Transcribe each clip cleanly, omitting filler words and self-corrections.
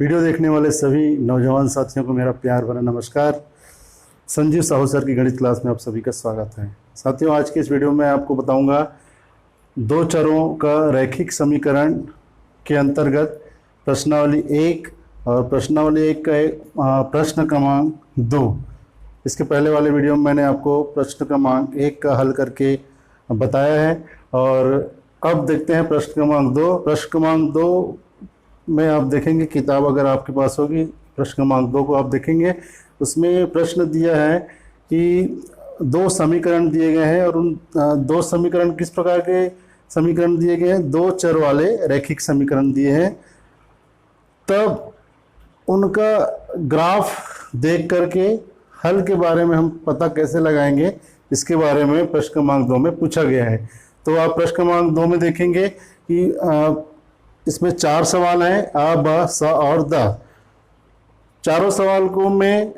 Video देखने वाले सभी नौजवान साथियों को मेरा प्यार भरा नमस्कार। संजीव साहू सर की गणित क्लास में आप सभी का स्वागत है। साथियों, आज के इस वीडियो में आपको बताऊंगा दो चरों का रैखिक समीकरण के अंतर्गत प्रश्नावली 1 और प्रश्नावली 1 का प्रश्न क्रमांक 2। इसके पहले वाले वीडियो में मैंने आपको प्रश्न क्रमांक 1 का हल करके बताया है और अब देखते हैं प्रश्न क्रमांक 2। प्रश्न क्रमांक 2 में आप देखेंगे, किताब अगर आपके पास होगी, प्रश्न क्रमांक 2 को आप देखेंगे, उसमें प्रश्न दिया है कि दो समीकरण दिए गए हैं और उन दो समीकरण किस प्रकार के समीकरण दिए गए हैं, दो चर वाले रैखिक समीकरण दिए हैं। तब उनका ग्राफ देख करके हल के बारे में हम पता कैसे लगाएंगे, इसके बारे में प्रश्न क्रमांक 2 में पूछा गया है। तो आप प्रश्न क्रमांक 2 में देखेंगे कि इसमें 4 सवाल हैं, अ, ब, स और द। चारों सवाल को में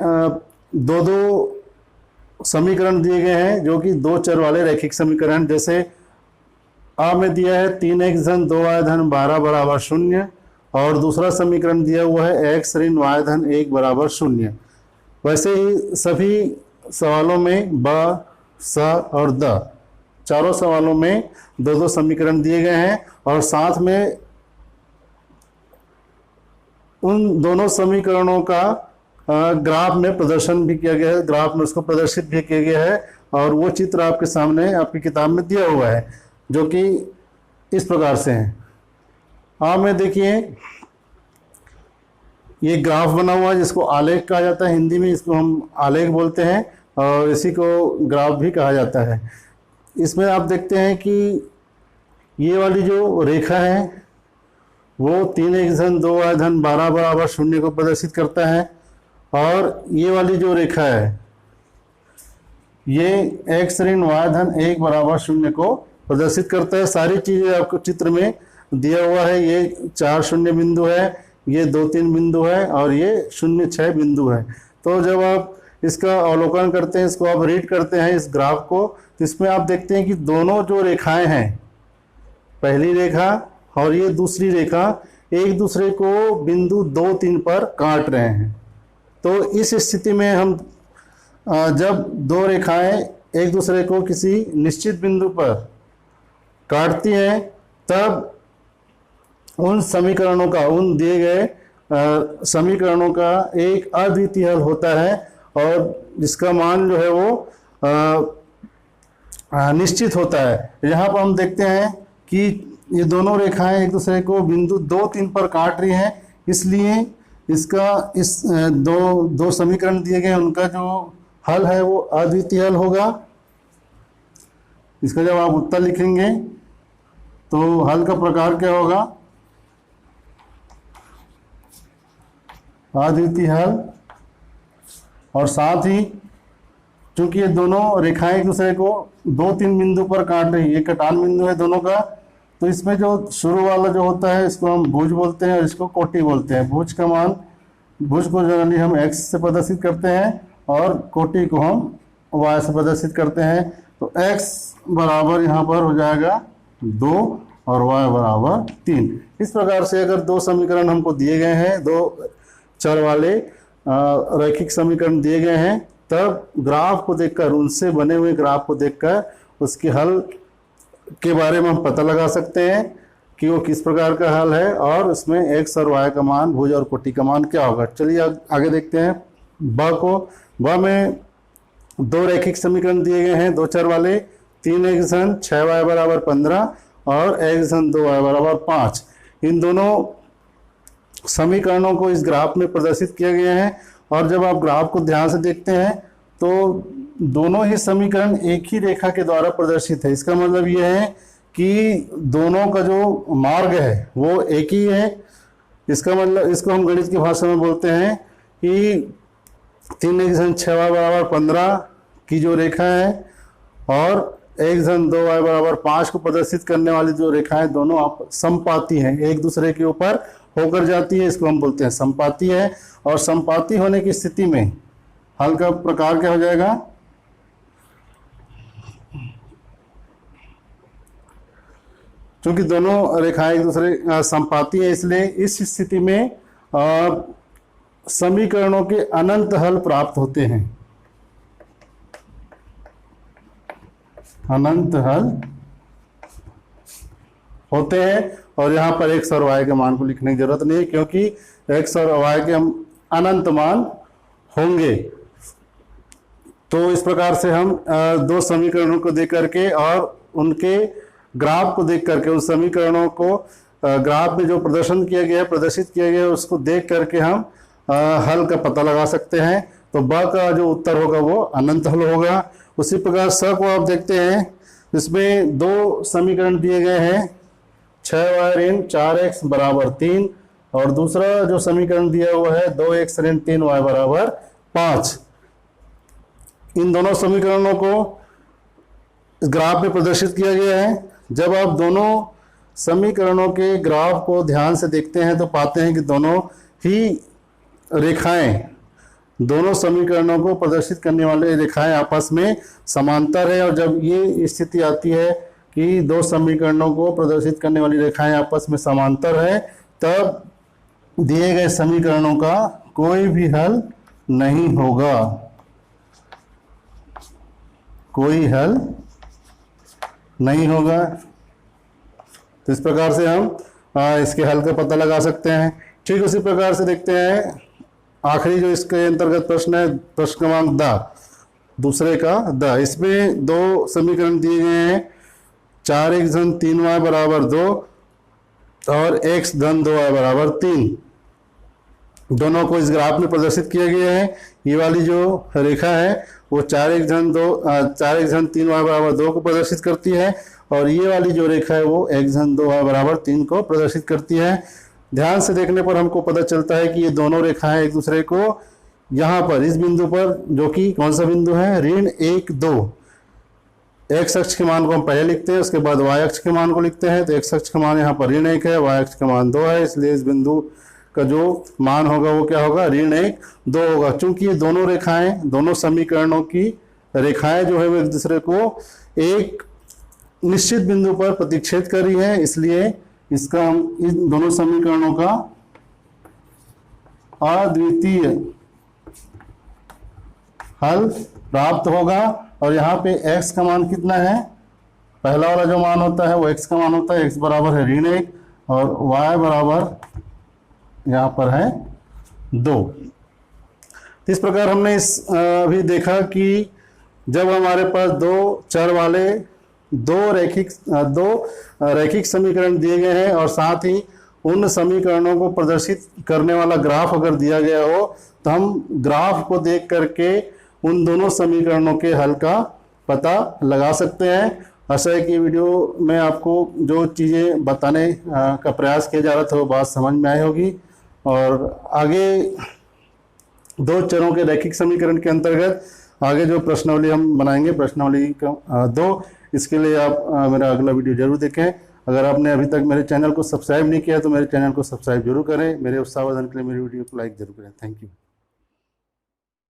दो दो समीकरण दिए गए हैं जो कि दो चर वाले रैखिक समीकरण। जैसे आ में दिया है 3x धन 2y धन 12 बराबर 0 और दूसरा समीकरण दिया हुआ है x ऋण y धन 1 बराबर 0। वैसे ही सभी सवालों में ब, स और द, चारों सवालों में दो दो समीकरण दिए गए हैं और साथ में उन दोनों समीकरणों का ग्राफ में प्रदर्शन भी किया गया है, ग्राफ में उसको प्रदर्शित भी किया गया है और वो चित्र आपके सामने आपकी किताब में दिया हुआ है जो कि इस प्रकार से है। आप में देखिए ये ग्राफ बना हुआ है जिसको आलेख कहा जाता है, हिंदी में इसको हम आलेख बोलते हैं और इसी को ग्राफ भी कहा जाता है। इसमें आप देखते हैं कि ये वाली जो रेखा है वो 3x धन 2y धन 12 बराबर 0 को प्रदर्शित करता है और ये वाली जो रेखा है ये x ऋण y धन 1 बराबर 0 को प्रदर्शित करता है। सारी चीज़ें आपको चित्र में दिया हुआ है। ये 4 शून्य बिंदु है, ये 2 3 बिंदु है और ये 0 6 बिंदु है। तो जब आप इसका अवलोकन करते हैं, इसको आप रीड करते हैं इस ग्राफ को, तो इसमें आप देखते हैं कि दोनों जो रेखाएं हैं, पहली रेखा और ये दूसरी रेखा, एक दूसरे को बिंदु 2 3 पर काट रहे हैं। तो इस स्थिति में हम जब दो रेखाएं एक दूसरे को किसी निश्चित बिंदु पर काटती हैं तब उन समीकरणों का, उन दिए गए समीकरणों का एक अद्वितीय हल होता है और जिसका मान जो है वो निश्चित होता है। यहाँ पर हम देखते हैं कि ये दोनों रेखाएं एक दूसरे को बिंदु 2 3 पर काट रही हैं, इसलिए इसका इस दो समीकरण दिए गए उनका जो हल है वो अद्वितीय हल होगा। इसका जब आप उत्तर लिखेंगे तो हल का प्रकार क्या होगा, अद्वितीय हल। और साथ ही चूंकि ये दोनों रेखाएं एक दूसरे को 2 3 बिंदु पर काट रही है, ये कटान बिंदु है दोनों का, तो इसमें जो शुरू वाला जो होता है इसको हम भुज बोलते हैं और इसको कोटि बोलते हैं। भुज का मान, भुज को जनरली हम x से प्रदर्शित करते हैं और कोटि को हम y से प्रदर्शित करते हैं। तो x बराबर यहाँ पर हो जाएगा 2 और y बराबर 3। इस प्रकार से अगर दो समीकरण हमको दिए गए हैं, दो चर वाले रैखिक समीकरण दिए गए हैं, तब ग्राफ को देखकर, उनसे बने हुए ग्राफ को देखकर उसके हल के बारे में हम पता लगा सकते हैं कि वो किस प्रकार का हल है और उसमें x और y का मान, भुज और कोटि का मान क्या होगा। चलिए आगे देखते हैं ब को। ब में दो रैखिक समीकरण दिए गए हैं, दो चर वाले, 3x धन 6y बराबर 15 और x धन 2y बराबर 5। इन दोनों समीकरणों को इस ग्राफ में प्रदर्शित किया गया है और जब आप ग्राफ को ध्यान से देखते हैं तो दोनों ही समीकरण एक ही रेखा के द्वारा प्रदर्शित है। इसका मतलब यह है कि दोनों का जो मार्ग है वो एक ही है। इसका मतलब, इसको हम गणित की भाषा में बोलते हैं कि 3x धन 6y बराबर 15 की जो रेखा है और x धन 2y बराबर 5 को प्रदर्शित करने वाली जो रेखाएं, दोनों आप समपाती हैं, एक दूसरे के ऊपर होकर जाती है, इसको हम बोलते हैं समपाती है। और समपाती होने की स्थिति में हल का प्रकार क्या हो जाएगा, क्योंकि दोनों रेखाएं एक दूसरे समपाती है, इसलिए इस स्थिति में समीकरणों के अनंत हल प्राप्त होते हैं। अनंत हल होते हैं, और यहाँ पर x और y के मान को लिखने की जरूरत नहीं है, क्योंकि x और y के हम अनंत मान होंगे। तो इस प्रकार से हम दो समीकरणों को देख करके और उनके ग्राफ को देख करके, उन समीकरणों को ग्राफ में जो प्रदर्शन किया गया है, प्रदर्शित किया गया है, उसको देख करके हम हल का पता लगा सकते हैं। तो ब का जो उत्तर होगा वो अनंत हल होगा। उसी प्रकार स को आप देखते हैं, इसमें दो समीकरण दिए गए हैं, 6y ऋण 4x बराबर 3, और दूसरा जो समीकरण दिया हुआ है 2x ऋण 3y बराबर 5। इन दोनों समीकरणों को इस ग्राफ में प्रदर्शित किया गया है। जब आप दोनों समीकरणों के ग्राफ को ध्यान से देखते हैं तो पाते हैं कि दोनों ही रेखाएं, दोनों समीकरणों को प्रदर्शित करने वाले रेखाएं आपस में समांतर है। और जब ये स्थिति आती है कि दो समीकरणों को प्रदर्शित करने वाली रेखाएं आपस में समांतर है, तब दिए गए समीकरणों का कोई भी हल नहीं होगा, कोई हल नहीं होगा। तो इस प्रकार से हम इसके हल का पता लगा सकते हैं। ठीक उसी प्रकार से देखते हैं आखिरी जो इसके अंतर्गत प्रश्न है, प्रश्न क्रमांक द, दूसरे का द। इसमें दो समीकरण दिए गए हैं, 4x धन 3y बराबर 2 और x धन 2y बराबर 3। दोनों को इस ग्राफ में प्रदर्शित किया गया है। ये वाली जो रेखा है वो 4x धन 3y बराबर 2 को प्रदर्शित करती है, और ये वाली जो रेखा है वो x धन 2y बराबर 3 को प्रदर्शित करती है। ध्यान से देखने पर हमको पता चलता है कि ये दोनों रेखाएं एक दूसरे को यहाँ पर इस बिंदु पर, जो कि कौन सा बिंदु है, ऋण 1 2, x अक्ष के मान को हम पहले लिखते हैं, उसके बाद y अक्ष के मान को लिखते हैं। तो x अक्ष का मान यहाँ पर ऋण 1 है, y अक्ष का मान 2 है, इसलिए इस बिंदु का जो मान होगा वो क्या होगा, ऋण 1 2 होगा। चूंकि ये दोनों रेखाएं, दोनों समीकरणों की रेखाएं जो है वो एक दूसरे को एक निश्चित बिंदु पर प्रतिच्छेद कर रही है, इसलिए इसका हम इन दोनों समीकरणों का अद्वितीय हल प्राप्त होगा। और यहाँ पे x का मान कितना है, पहला वाला जो मान होता है वो x का मान होता है, x बराबर है ऋण 1 और y बराबर यहाँ पर है 2। इस प्रकार हमने अभी देखा कि जब हमारे पास दो चर वाले दो रैखिक समीकरण दिए गए हैं और साथ ही उन समीकरणों को प्रदर्शित करने वाला ग्राफ अगर दिया गया हो, तो हम ग्राफ को देख करके उन दोनों समीकरणों के हल का पता लगा सकते हैं। आशा है कि वीडियो में आपको जो चीज़ें बताने का प्रयास किया जा रहा था वो बात समझ में आई होगी। और आगे दो चरों के रैखिक समीकरण के अंतर्गत आगे जो प्रश्नावली हम बनाएंगे, प्रश्नावली का 2, इसके लिए आप मेरा अगला वीडियो जरूर देखें। अगर आपने अभी तक मेरे चैनल को सब्सक्राइब नहीं किया तो मेरे चैनल को सब्सक्राइब जरूर करें। मेरे उत्साहवर्धन के लिए मेरी वीडियो को लाइक जरूर करें। Thank you.